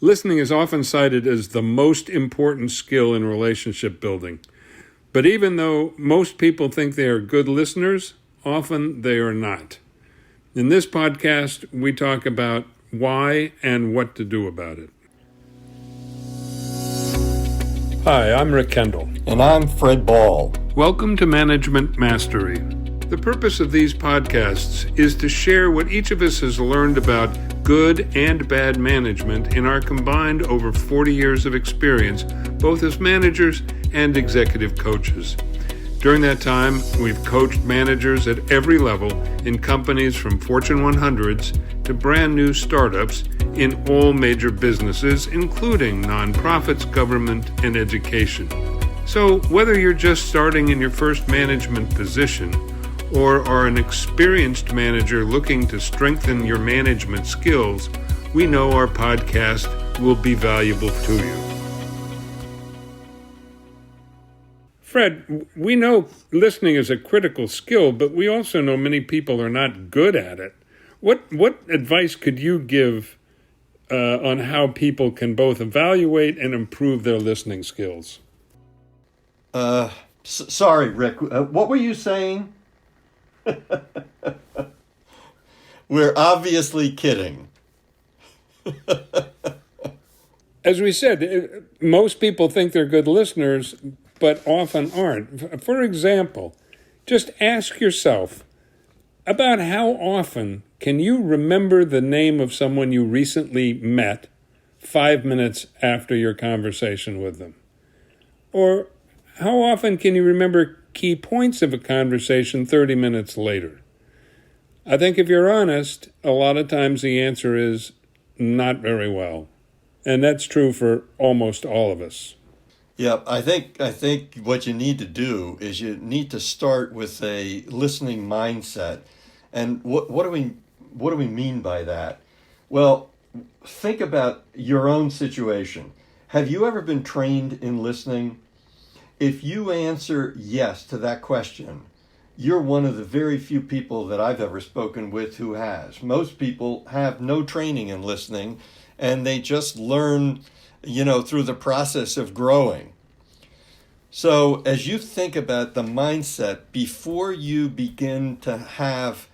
Listening is often cited as the most important skill in relationship building. But even though most people think they are good listeners, often they are not. In this podcast, we talk about why and what to do about it. Hi, I'm Rick Kendall. And I'm Fred Ball. Welcome to Management Mastery. The purpose of these podcasts is to share what each of us has learned about good and bad management in our combined over 40 years of experience, both as managers and executive coaches. During that time, we've coached managers at every level in companies from Fortune 100s to brand new startups in all major businesses, including nonprofits, government, and education. So whether you're just starting in your first management position or are an experienced manager looking to strengthen your management skills, we know our podcast will be valuable to you. Fred, we know listening is a critical skill, but we also know many people are not good at it. What advice could you give on how people can both evaluate and improve their listening skills? Sorry, Rick. What were you saying? We're obviously kidding. As we said, most people think they're good listeners, but often aren't. For example, just ask yourself about how often can you remember the name of someone you recently met 5 minutes after your conversation with them? Or how often can you remember key points of a conversation 30 minutes later? I think if you're honest, a lot of times the answer is not very well. And that's true for almost all of us. Yeah, I think what you need to do is you need to start with a listening mindset. And what do we mean by that? Well, think about your own situation. Have you ever been trained in listening? If you answer yes to that question, you're one of the very few people that I've ever spoken with who has. Most people have no training in listening, and they just learn, through the process of growing. So as you think about the mindset before you begin to have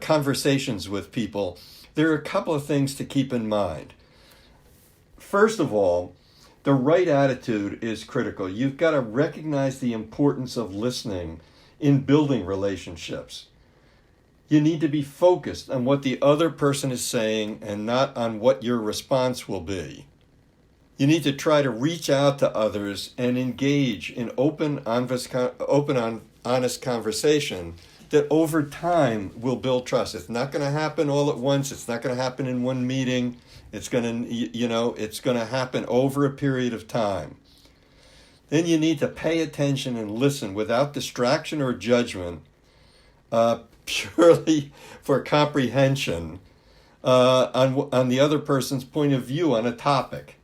conversations with people, there are a couple of things to keep in mind. First of all, the right attitude is critical. You've got to recognize the importance of listening in building relationships. You need to be focused on what the other person is saying and not on what your response will be. You need to try to reach out to others and engage in open, honest conversation that over time will build trust. It's not going to happen all at once. It's not going to happen in one meeting. It's going to happen over a period of time. Then you need to pay attention and listen without distraction or judgment, purely for comprehension on the other person's point of view on a topic.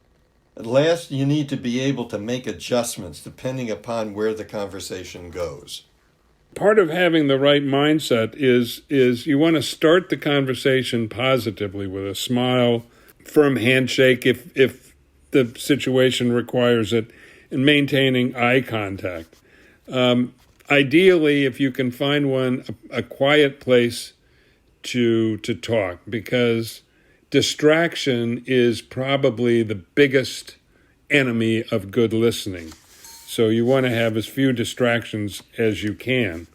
Last, you need to be able to make adjustments depending upon where the conversation goes. Part of having the right mindset is you want to start the conversation positively with a smile, firm handshake if the situation requires it, and maintaining eye contact. Ideally, if you can find one, a quiet place to talk, because distraction is probably the biggest enemy of good listening. So you want to have as few distractions as you can.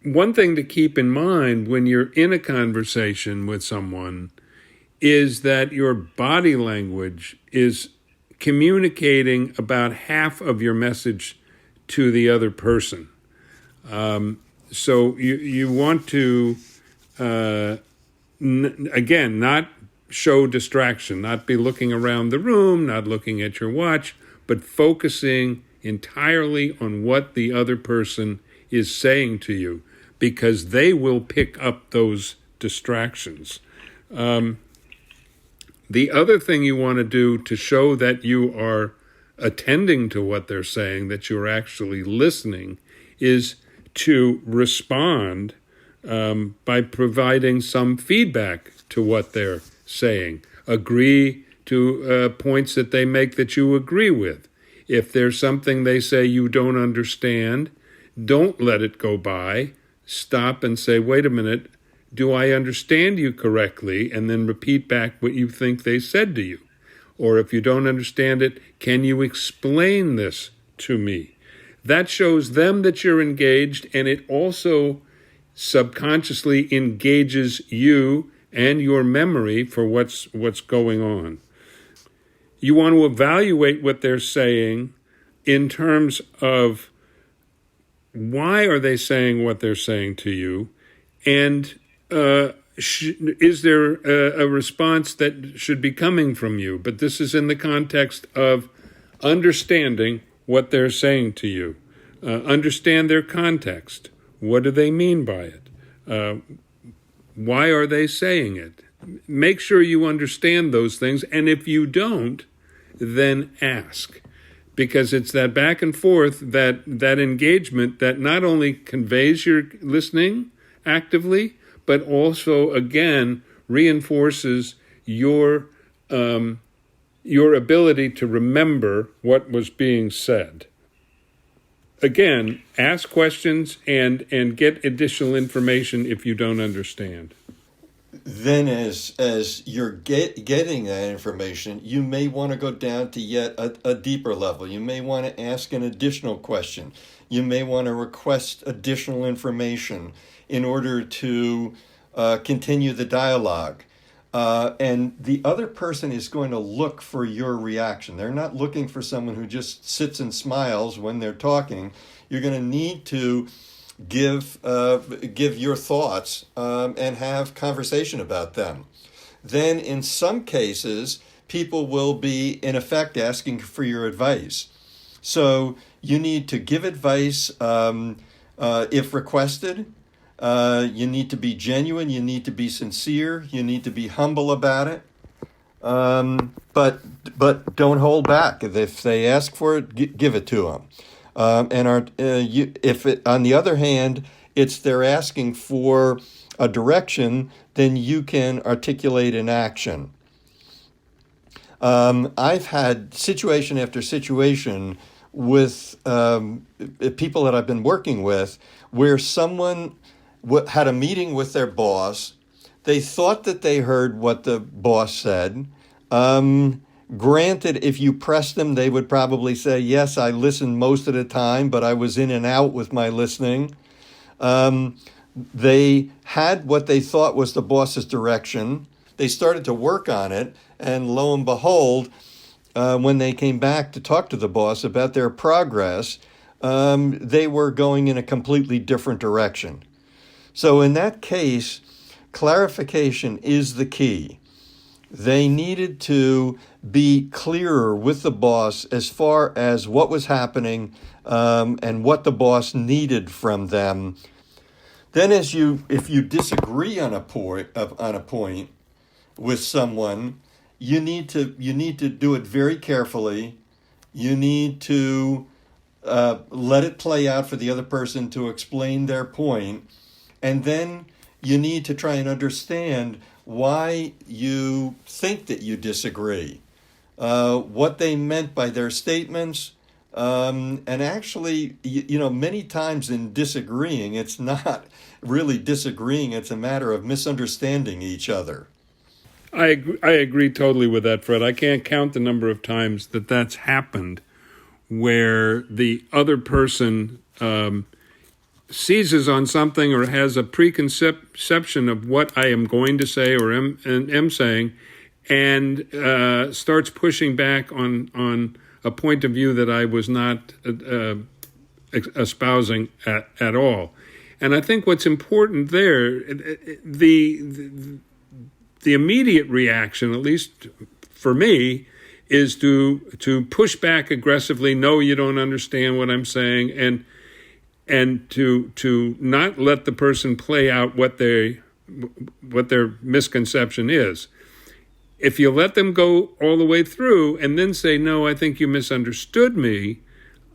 One thing to keep in mind when you're in a conversation with someone is that your body language is communicating about half of your message to the other person. So you want to, again, not show distraction, not be looking around the room, not looking at your watch, but focusing entirely on what the other person is saying to you, because they will pick up those distractions. The other thing you want to do to show that you are attending to what they're saying, that you're actually listening, is to respond by providing some feedback to what they're saying. Agree to points that they make that you agree with. If there's something they say you don't understand, don't let it go by. Stop and say, wait a minute, do I understand you correctly? And then repeat back what you think they said to you. Or if you don't understand it, can you explain this to me? That shows them that you're engaged, and it also subconsciously engages you and your memory for what's going on. You want to evaluate what they're saying in terms of why are they saying what they're saying to you, and is there a response that should be coming from you? But this is in the context of understanding what they're saying to you. Understand their context. What do they mean by it? Why are they saying it? Make sure you understand those things, and if you don't, then ask. Because it's that back and forth, that engagement that not only conveys your listening actively, but also, again, reinforces your ability to remember what was being said. Again, ask questions and get additional information if you don't understand. Then as you're getting that information, you may want to go down to yet a deeper level. You may want to ask an additional question. You may want to request additional information in order to continue the dialogue. And the other person is going to look for your reaction. They're not looking for someone who just sits and smiles when they're talking. You're going to need to give your thoughts and have conversation about them. Then in some cases, people will be, in effect, asking for your advice. So you need to give advice if requested. You need to be genuine. You need to be sincere. You need to be humble about it. But don't hold back. If they ask for it, give it to them. On the other hand, they're asking for a direction, then you can articulate an action. I've had situation after situation with people that I've been working with where someone had a meeting with their boss. They thought that they heard what the boss said. Granted, if you pressed them, they would probably say, yes, I listened most of the time, but I was in and out with my listening. They had what they thought was the boss's direction. They started to work on it, and lo and behold, when they came back to talk to the boss about their progress, they were going in a completely different direction. So in that case, clarification is the key. They needed to be clearer with the boss as far as what was happening and what the boss needed from them. Then, if you disagree on a point with someone, you need to do it very carefully. You need to let it play out for the other person to explain their point, and then you need to try and understand why you think that you disagree, what they meant by their statements, and actually, many times in disagreeing, it's not really disagreeing, it's a matter of misunderstanding each other. I agree totally with that, Fred. I can't count the number of times that's happened where the other person seizes on something or has a preconception of what I am going to say or am saying, and starts pushing back on a point of view that I was not espousing at all. And I think what's important there, the immediate reaction, at least for me, is to push back aggressively. No, you don't understand what I'm saying, and to not let the person play out what their misconception is. If you let them go all the way through and then say, no, I think you misunderstood me,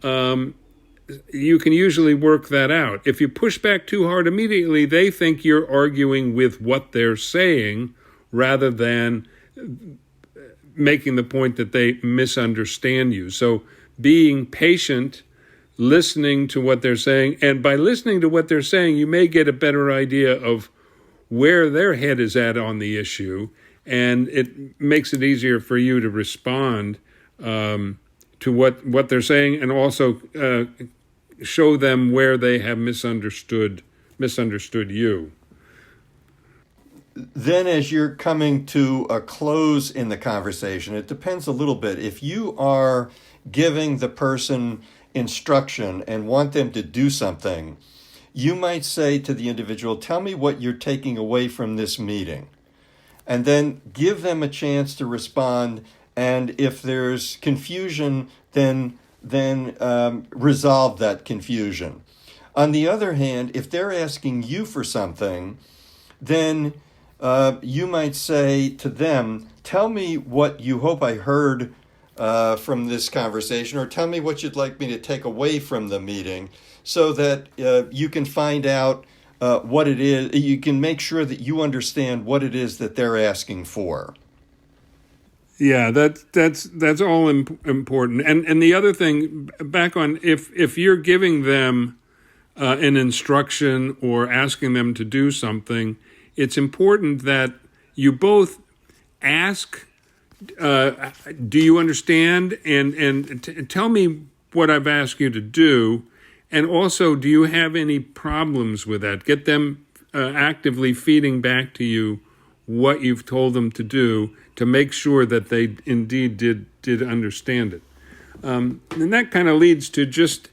you can usually work that out. If you push back too hard immediately, they think you're arguing with what they're saying rather than making the point that they misunderstand you. So being patient, listening to what they're saying, and by listening to what they're saying, you may get a better idea of where their head is at on the issue, and it makes it easier for you to respond to what they're saying, and also show them where they have misunderstood you. Then as you're coming to a close in the conversation, it depends a little bit. If you are giving the person instruction and want them to do something, you might say to the individual, tell me what you're taking away from this meeting. And then give them a chance to respond. And if there's confusion, then resolve that confusion. On the other hand, if they're asking you for something, then you might say to them, tell me what you hope I heard from this conversation, or tell me what you'd like me to take away from the meeting, so that you can find out what it is. You can make sure that you understand what it is that they're asking for. Yeah, that's all important. And the other thing, back on, if you're giving them an instruction or asking them to do something, it's important that you both ask, do you understand? And tell me what I've asked you to do. And also, do you have any problems with that? Get them actively feeding back to you what you've told them to do, to make sure that they indeed did understand it. And that kind of leads to just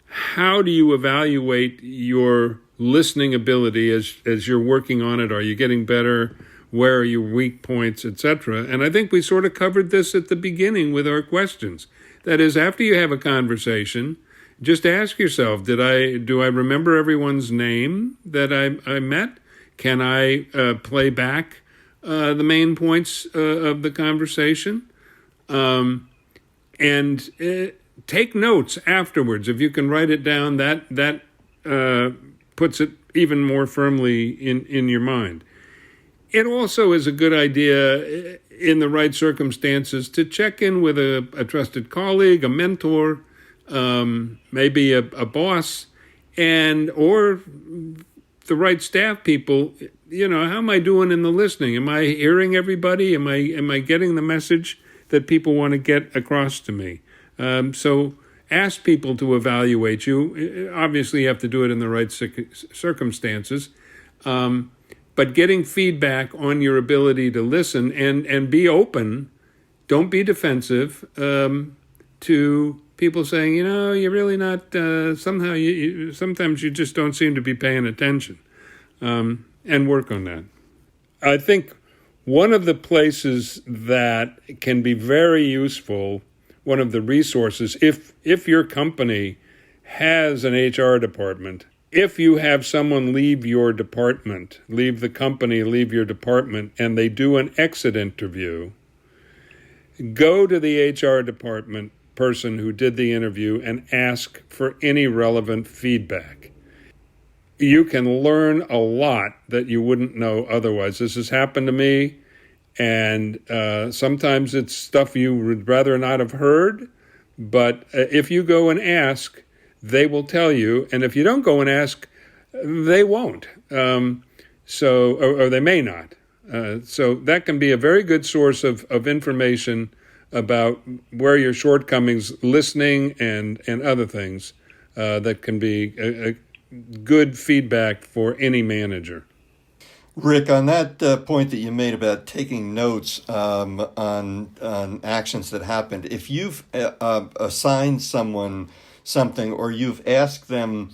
how do you evaluate your listening ability as you're working on it? Are you getting better? Where are your weak points, etc.? And I think we sort of covered this at the beginning with our questions. That is, after you have a conversation, just ask yourself, do I remember everyone's name that I met? Can I play back the main points of the conversation? And take notes afterwards. If you can write it down, that puts it even more firmly in your mind. It also is a good idea in the right circumstances to check in with a trusted colleague, a mentor, maybe a boss, or the right staff people. How am I doing in the listening? Am I hearing everybody? Am I getting the message that people want to get across to me? So ask people to evaluate you. Obviously, you have to do it in the right circumstances. But getting feedback on your ability to listen and be open, don't be defensive to people saying, you're really not, sometimes you just don't seem to be paying attention, and work on that. I think one of the places that can be very useful, one of the resources, if your company has an HR department, if you have someone leave your department, leave the company, leave your department, and they do an exit interview, go to the HR department person who did the interview and ask for any relevant feedback. You can learn a lot that you wouldn't know otherwise. This has happened to me, and sometimes it's stuff you would rather not have heard, but if you go and ask, they will tell you, and if you don't go and ask, they won't. Or they may not. So that can be a very good source of information about where your shortcomings, listening and other things, that can be a good feedback for any manager. Rick, on that point that you made about taking notes on actions that happened, if you've assigned someone something, or you've asked them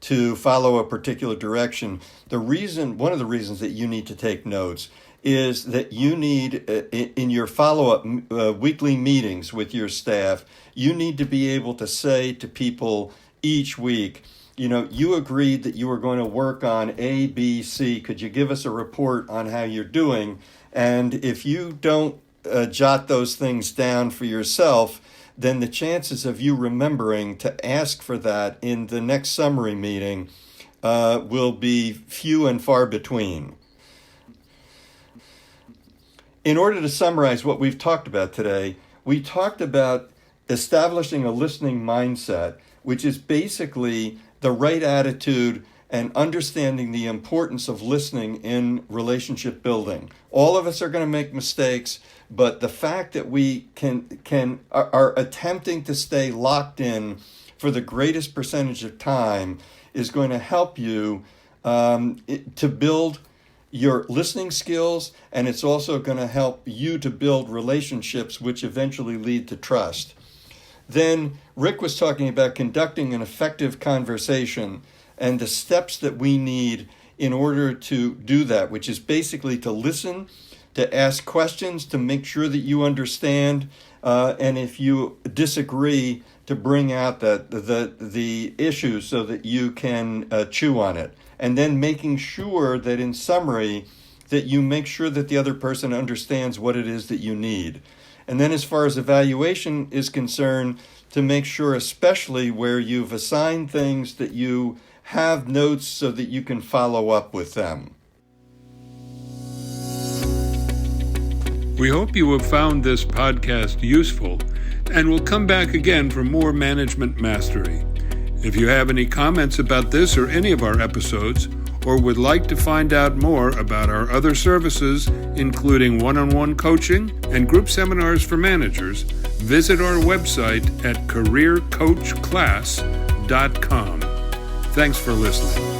to follow a particular direction, one of the reasons that you need to take notes is that you need, in your follow-up weekly meetings with your staff, you need to be able to say to people each week, you agreed that you were going to work on A, B, C. Could you give us a report on how you're doing? And if you don't jot those things down for yourself, then the chances of you remembering to ask for that in the next summary meeting will be few and far between. in order to summarize what we've talked about today, we talked about establishing a listening mindset, which is basically the right attitude and understanding the importance of listening in relationship building. All of us are going to make mistakes, but the fact that we are attempting to stay locked in for the greatest percentage of time is going to help you to build your listening skills, and it's also going to help you to build relationships which eventually lead to trust. Then Rick was talking about conducting an effective conversation and the steps that we need in order to do that, which is basically to listen, to ask questions, to make sure that you understand, and if you disagree, to bring out the issue so that you can chew on it. And then making sure that, in summary, that you make sure that the other person understands what it is that you need. And then as far as evaluation is concerned, to make sure, especially where you've assigned things, that you have notes so that you can follow up with them. We hope you have found this podcast useful and will come back again for more Management Mastery. If you have any comments about this or any of our episodes, or would like to find out more about our other services, including one-on-one coaching and group seminars for managers, visit our website at careercoachclass.com. Thanks for listening.